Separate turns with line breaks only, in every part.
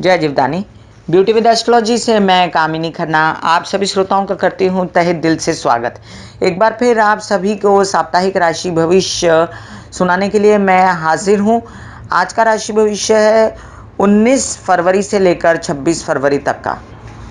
जय Jivdani. Beauty with astrology से मैं कामिनी खन्ना आप सभी श्रोताओं का करती हूँ तहे दिल से स्वागत। एक बार फिर आप सभी को साप्ताहिक राशि भविष्य सुनाने के लिए मैं हाजिर हूँ। आज का राशि भविष्य है 19 फरवरी से लेकर 26 फरवरी तक का,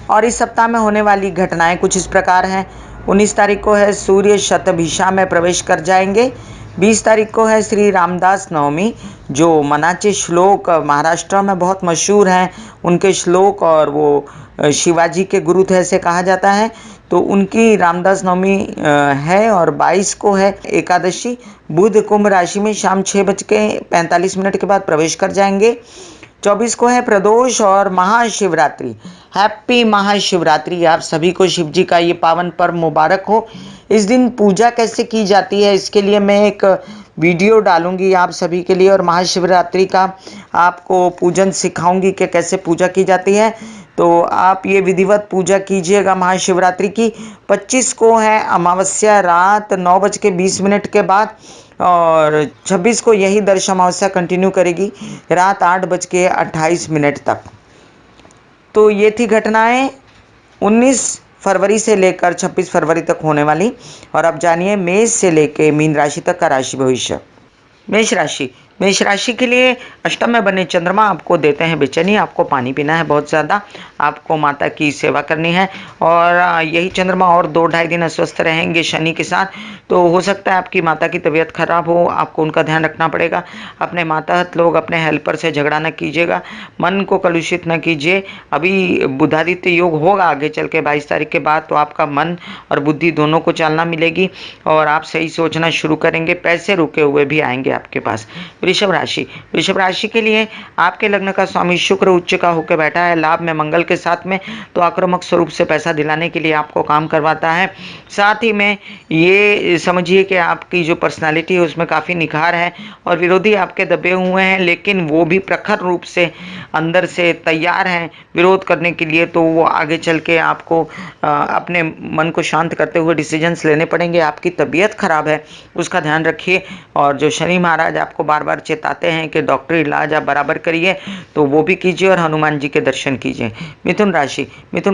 और इस सप्ताह में होने वाली घटनाएं कुछ इस प्रकार हैं। 19 तारीख को है सूर्य शतभिषा में प्रवेश कर जाएंगे। 20 तारीख को है श्री रामदास नवमी, जो मनाचे श्लोक महाराष्ट्र में बहुत मशहूर हैं। उनके श्लोक और वो शिवाजी के गुरु थे ऐसे कहा जाता है, तो उनकी रामदास नवमी है। और 22 को है एकादशी। बुध कुंभ राशि में शाम 6:45 के बाद प्रवेश कर जाएंगे। 24 को है प्रदोष और महाशिवरात्रि। हैप्पी महाशिवरात्रि आप सभी को। शिव जी का ये पावन पर्व मुबारक हो। इस दिन पूजा कैसे की जाती है इसके लिए मैं एक वीडियो डालूंगी आप सभी के लिए, और महाशिवरात्रि का आपको पूजन सिखाऊंगी कि कैसे पूजा की जाती है। तो आप ये विधिवत पूजा कीजिएगा महाशिवरात्रि की। 25 को है अमावस्या रात 9:20 के बाद, और 26 को यही दर्श अमावस्या कंटिन्यू करेगी रात 8:28 तक। तो ये थी घटनाएं 19 फरवरी से लेकर 26 फरवरी तक होने वाली। और अब जानिए मेष से लेकर मीन राशि तक का राशि भविष्य। मेष राशि के लिए अष्टम में बने चंद्रमा आपको देते हैं बेचैनी। आपको पानी पीना है बहुत ज़्यादा, आपको माता की सेवा करनी है। और यही चंद्रमा और 2-2.5 दिन अस्वस्थ रहेंगे शनि के साथ, तो हो सकता है आपकी माता की तबीयत खराब हो, आपको उनका ध्यान रखना पड़ेगा। अपने मातहत लोग, अपने हेल्पर से झगड़ा न कीजिएगा, मन को कलुषित न कीजिए। अभी बुधादित्य योग होगा आगे चल के 22 तारीख के बाद, तो आपका मन और बुद्धि दोनों को चालना मिलेगी और आप सही सोचना शुरू करेंगे। पैसे रुके हुए भी आएंगे आपके पास। वृषभ राशि के लिए आपके लग्न का स्वामी शुक्र उच्च का होकर बैठा है लाभ में मंगल के साथ में, तो आक्रामक स्वरूप से पैसा दिलाने के लिए आपको काम करवाता है। साथ ही में ये समझिए कि आपकी जो पर्सनालिटी है उसमें काफ़ी निखार है, और विरोधी आपके दबे हुए हैं लेकिन वो भी प्रखर रूप से अंदर से तैयार हैं विरोध करने के लिए। तो वो आगे चल के आपको अपने मन को शांत करते हुए डिसीजंस लेने पड़ेंगे। आपकी तबीयत खराब है उसका ध्यान रखिए, और जो शनि महाराज आपको बार बार चेताते हैं कि डॉक्टरी इलाज आप बराबर करिए, तो वो भी कीजिए और हनुमान जी के दर्शन कीजिए। मिथुन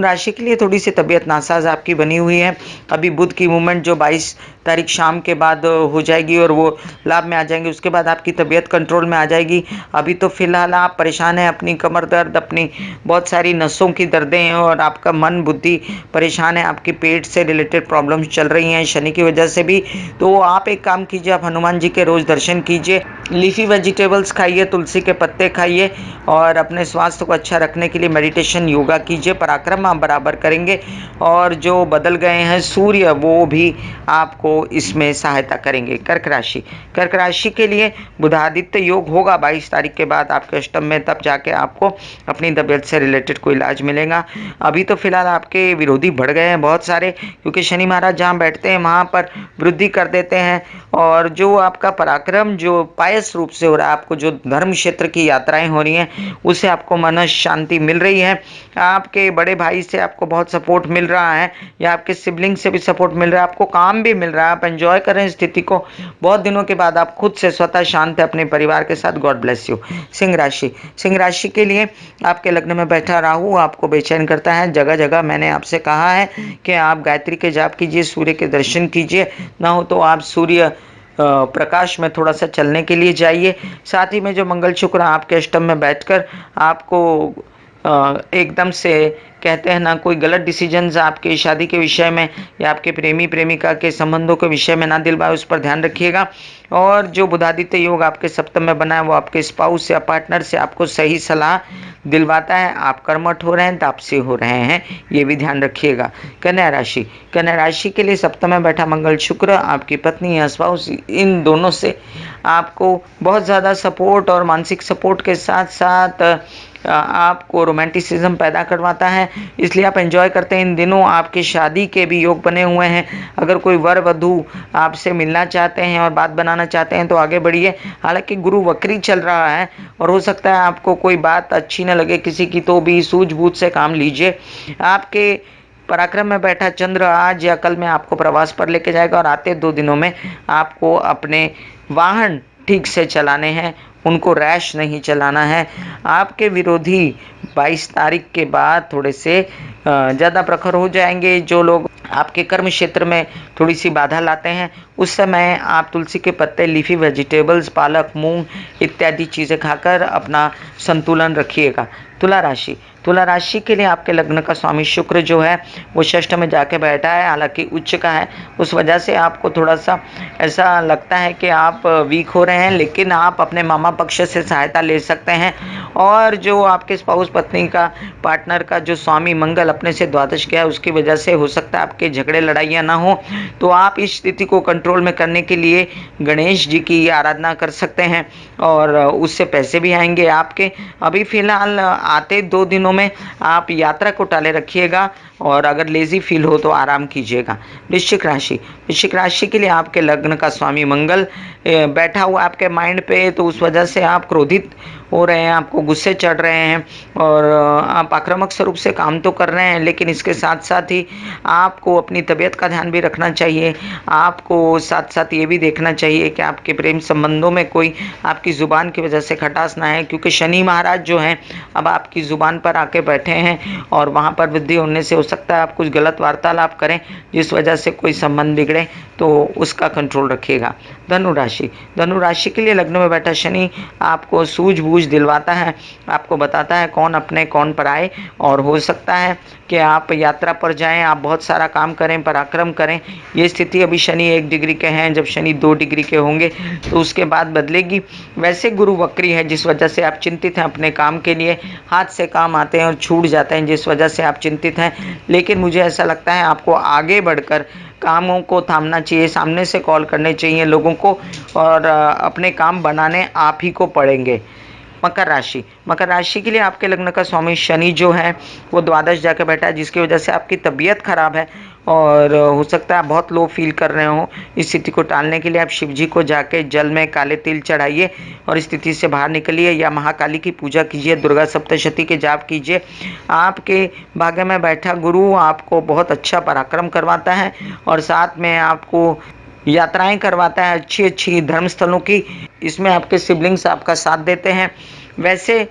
राशि के लिए थोड़ी सी तबीयत नासाज आपकी बनी हुई है। अभी बुध की मूवमेंट जो 22 तारीख शाम के बाद हो जाएगी और वो लाभ में आ जाएंगे, उसके बाद आपकी तबीयत कंट्रोल में आ जाएगी। अभी तो फिलहाल आप परेशान हैं, अपनी कमर दर्द, अपनी बहुत सारी नसों की दर्दें हैं, और आपका मन बुद्धि परेशान है। आपकी पेट से रिलेटेड प्रॉब्लम्स चल रही हैं शनि की वजह से भी। तो आप एक काम कीजिए, आप हनुमान जी के रोज़ दर्शन कीजिए, लीफी वेजिटेबल्स खाइए, तुलसी के पत्ते खाइए, और अपने स्वास्थ्य को अच्छा रखने के लिए मेडिटेशन योगा कीजिए। पराक्रम आप बराबर करेंगे, और जो बदल गए हैं सूर्य वो भी आपको इसमें सहायता करेंगे। कर्क राशि के लिए बुधादित्य योग होगा 22 तारीख के बाद आपके अष्टम में, तब जाके आपको अपनी तबीयत से रिलेटेड कोई इलाज मिलेगा। अभी तो फिलहाल आपके विरोधी बढ़ गए हैं बहुत सारे, क्योंकि शनि महाराज जहाँ बैठते हैं वहाँ पर वृद्धि कर देते हैं। और जो आपका पराक्रम जो पायस रूप से हो रहा है, आपको जो धर्म क्षेत्र की यात्राएं हो रही हैं उससे आपको मन शांति मिल रही है। आपके बड़े भाई से आपको बहुत सपोर्ट मिल रहा है, या आपके सिबलिंग से भी सपोर्ट मिल रहा है, आपको काम भी मिल रहा है। आप एंजॉय कर रहे हैं स्थिति को, बहुत दिनों के बाद आप खुद से स्वतः शांत है अपने परिवार के साथ। God bless you. सिंह राशि के लिए आपके लग्न में बैठा राहु आपको बेचैन करता है। जगह जगह मैंने आपसे कहा है कि आप गायत्री के जाप कीजिए, सूर्य के दर्शन कीजिए, ना हो तो आप सूर्य प्रकाश में थोड़ा सा चलने के लिए जाइए। साथ ही में जो मंगल शुक्र आपके अष्टम में बैठकर आपको एकदम से कहते हैं ना, कोई गलत डिसीजंस आपके शादी के विषय में या आपके प्रेमी प्रेमिका के संबंधों के विषय में ना दिलवाए, उस पर ध्यान रखिएगा। और जो बुधादित्य योग आपके सप्तम में बना है वो आपके स्पाउस या पार्टनर से आपको सही सलाह दिलवाता है। आप कर्मठ हो रहे हैं, तापसी हो रहे हैं, ये भी ध्यान रखिएगा। कन्या राशि के लिए सप्तम में बैठा मंगल शुक्र आपकी पत्नी या स्पाउस, इन दोनों से आपको बहुत ज़्यादा सपोर्ट और मानसिक सपोर्ट के साथ साथ आपको रोमांटिसिज्म पैदा करवाता है, इसलिए आप एंजॉय करते हैं। इन दिनों आपकी शादी के भी योग बने हुए हैं। अगर कोई वर वधू आपसे मिलना चाहते हैं और बात बनाना चाहते हैं तो आगे बढ़िए। हालांकि गुरु वक्री चल रहा है और हो सकता है आपको कोई बात अच्छी न लगे किसी की, तो भी सूझबूझ से काम लीजिए। आपके पराक्रम में बैठा चंद्र आज या कल में आपको प्रवास पर लेके जाएगा, और आते 2 दिनों में आपको अपने वाहन ठीक से चलाने हैं, उनको रैश नहीं चलाना है। आपके विरोधी 22 तारीख के बाद थोड़े से ज़्यादा प्रखर हो जाएंगे। जो लोग आपके कर्म क्षेत्र में थोड़ी सी बाधा लाते हैं, उस समय आप तुलसी के पत्ते, लीफी वेजिटेबल्स, पालक, मूंग इत्यादि चीज़ें खाकर अपना संतुलन रखिएगा। तुला राशि के लिए आपके लग्न का स्वामी शुक्र जो है वो षष्ठ में जाके बैठा है, हालांकि उच्च का है। उस वजह से आपको थोड़ा सा ऐसा लगता है कि आप वीक हो रहे हैं, लेकिन आप अपने मामा पक्ष से सहायता ले सकते हैं। और जो आपके स्पाउस, पत्नी का, पार्टनर का जो स्वामी मंगल अपने से द्वादश गया है, उसकी वजह से हो सकता है आपके झगड़े लड़ाइयाँ ना हो। तो आप इस स्थिति को कंट्रोल में करने के लिए गणेश जी की आराधना कर सकते हैं और उससे पैसे भी आएंगे आपके। अभी फिलहाल आते 2 दिनों में आप यात्रा को टाले रखिएगा और अगर लेजी फील हो तो आराम कीजिएगा। वृश्चिक राशि के लिए आपके लग्न का स्वामी मंगल बैठा हुआ आपके माइंड पे, तो उस वजह से आप क्रोधित हो रहे हैं, आपको गुस्से चढ़ रहे हैं और आप आक्रामक स्वरूप से काम तो कर रहे हैं, लेकिन इसके साथ साथ ही आपको अपनी तबीयत का ध्यान भी रखना चाहिए। आपको साथ साथ ये भी देखना चाहिए कि आपके प्रेम संबंधों में कोई आपकी ज़ुबान की वजह से खटास ना है, क्योंकि शनि महाराज जो हैं अब आपकी ज़ुबान पर आके बैठे हैं और वहाँ पर वृद्धि होने से हो सकता है आप कुछ गलत वार्तालाप करें जिस वजह से कोई संबंध बिगड़े, तो उसका कंट्रोल रखिएगा। धनु राशि के लिए लग्न में बैठा शनि आपको सूझबूझ दिलवाता है, आपको बताता है कौन अपने कौन पराए, और हो सकता है कि आप यात्रा पर जाएं, आप बहुत सारा काम करें, पराक्रम करें। ये स्थिति अभी शनि 1 डिग्री के हैं, जब शनि 2 डिग्री के होंगे तो उसके बाद बदलेगी। वैसे गुरु वक्री है, जिस वजह से आप चिंतित हैं अपने काम के लिए, हाथ से काम आते हैं और छूट जाते हैं, जिस वजह से आप चिंतित हैं। लेकिन मुझे ऐसा लगता है आपको आगे बढ़कर कामों को थामना चाहिए, सामने से कॉल करने चाहिए लोगों को और अपने काम बनाने आप ही को पड़ेंगे। मकर राशि के लिए आपके लग्न का स्वामी शनि जो है वो द्वादश जाकर बैठा है, जिसकी वजह से आपकी तबीयत खराब है और हो सकता है आप बहुत लो फील कर रहे हो। इस स्थिति को टालने के लिए आप शिव जी को जाके जल में काले तिल चढ़ाइए और इस स्थिति से बाहर निकलिए, या महाकाली की पूजा कीजिए, दुर्गा सप्तशती के जाप कीजिए। आपके भाग्य में बैठा गुरु आपको बहुत अच्छा पराक्रम करवाता है और साथ में आपको यात्राएं करवाता है अच्छी अच्छी धर्म स्थलों की। इसमें आपके सिबलिंग्स आपका साथ देते हैं। वैसे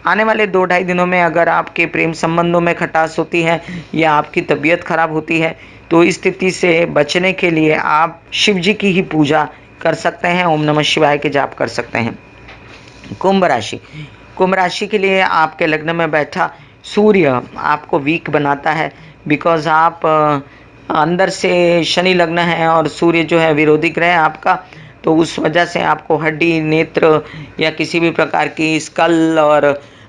आने वाले 2-2.5 दिनों में अगर आपके प्रेम संबंधों में खटास होती है या आपकी तबीयत खराब होती है, तो इस स्थिति से बचने के लिए आप शिव जी की ही पूजा कर सकते हैं, ओम नमः शिवाय के जाप कर सकते हैं। कुंभ राशि के लिए आपके लग्न में बैठा सूर्य आपको वीक बनाता है, बिकॉज आप अंदर से शनि लग्न है और सूर्य जो है विरोधी ग्रह है आपका, तो उस वजह से आपको हड्डी, नेत्र या किसी भी प्रकार की स्कल और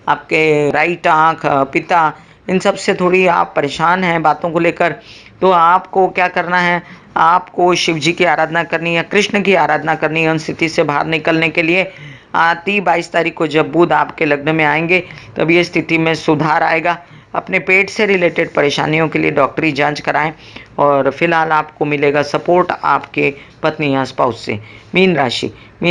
आपके राइट आँख, पिता, इन सब से थोड़ी आप परेशान हैं बातों को लेकर। तो आपको क्या करना है, आपको शिव जी की आराधना करनी है, कृष्ण की आराधना करनी है उन स्थिति से बाहर निकलने के लिए। आती 22 तारीख को जब बुध आपके लग्न में आएंगे तब ये स्थिति में सुधार आएगा। अपने पेट से रिलेटेड परेशानियों के लिए डॉक्टरी जांच कराएं और फिलहाल आपको मिलेगा सपोर्ट आपके पत्नी या स्पाउस से। मीन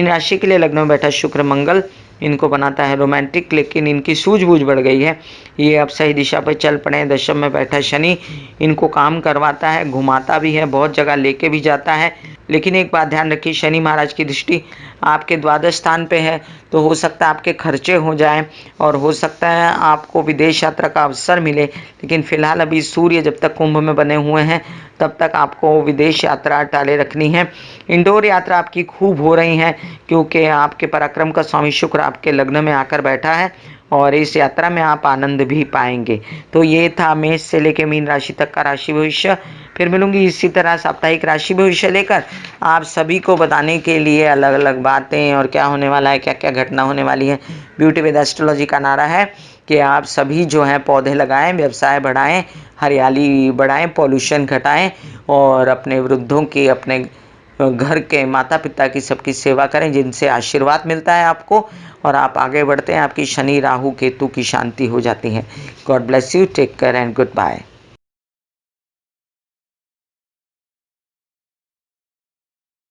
राशि के लिए लग्न में बैठा शुक्र मंगल इनको बनाता है रोमांटिक, लेकिन इनकी सूझबूझ बढ़ गई है, ये अब सही दिशा पर चल पड़े। दशम में बैठा शनि इनको काम करवाता है, घुमाता भी है, बहुत जगह लेके भी जाता है। लेकिन एक बात ध्यान रखिए, शनि महाराज की दृष्टि आपके द्वादश स्थान पे है, तो हो सकता है आपके खर्चे हो जाएं और हो सकता है आपको विदेश यात्रा का अवसर मिले। लेकिन फिलहाल अभी सूर्य जब तक कुंभ में बने हुए हैं तब तक आपको विदेश यात्रा टाले रखनी है। इंडोर यात्रा आपकी खूब हो रही है, क्योंकि आपके पराक्रम का स्वामी शुक्र आपके लग्न में आकर बैठा है और इस यात्रा में आप आनंद भी पाएंगे। तो ये था मेष से लेकर मीन राशि तक का राशि भविष्य। फिर मिलूंगी इसी तरह साप्ताहिक राशि भविष्य लेकर आप सभी को बताने के लिए, अलग अलग बातें और क्या होने वाला है, क्या क्या घटना होने वाली है। ब्यूटी विद एस्ट्रोलॉजी का नारा है कि आप सभी जो हैं पौधे लगाएं, व्यवसाय बढ़ाएं, हरियाली बढ़ाएं, पॉल्यूशन घटाएं और अपने वृद्धों की, अपने घर के माता पिता की, सबकी सेवा करें, जिनसे आशीर्वाद मिलता है आपको और आप आगे बढ़ते हैं, आपकी शनि राहु केतु की शांति हो जाती है। God bless you, take care and good bye.